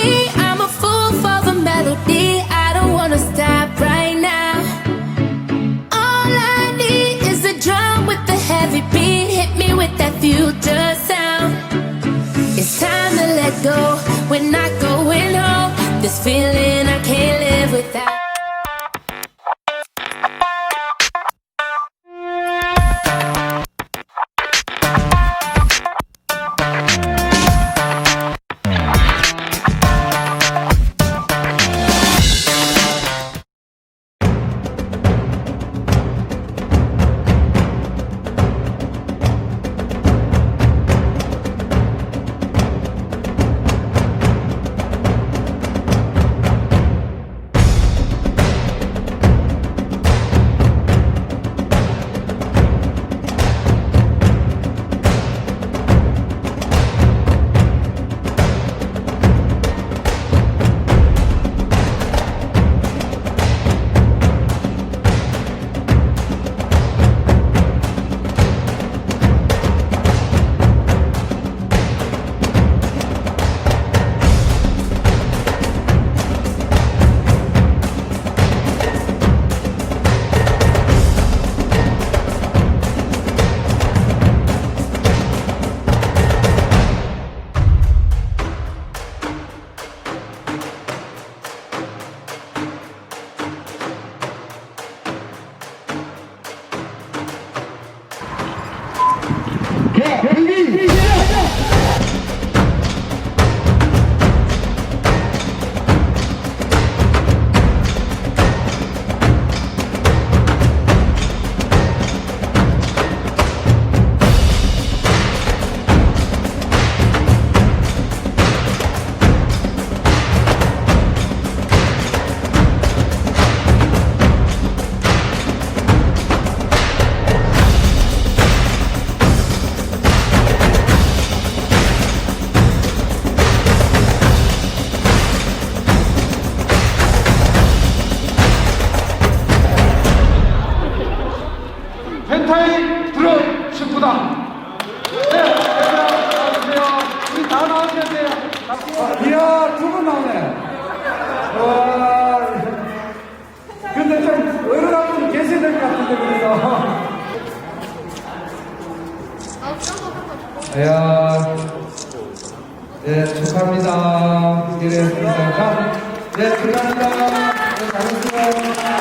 me, I'm a fool for the melody. I don't wanna stop right now. All I need is a drum with the heavy beat. Hit me with that future sound. It's time to let go. We're not going home. This feeling I can't live without. 펜타이 드론 축구단. 네, 안녕하세요. 우리 다 나오셔야 돼요. 이야, 두 분 나오네. 와, 근데 좀 어른한 분 계셔야 될 것 같은데, 그래서. 이야, 네, 축하합니다. 기대했습니다. 자, 네, 축하합니다. 네, 잘했어요.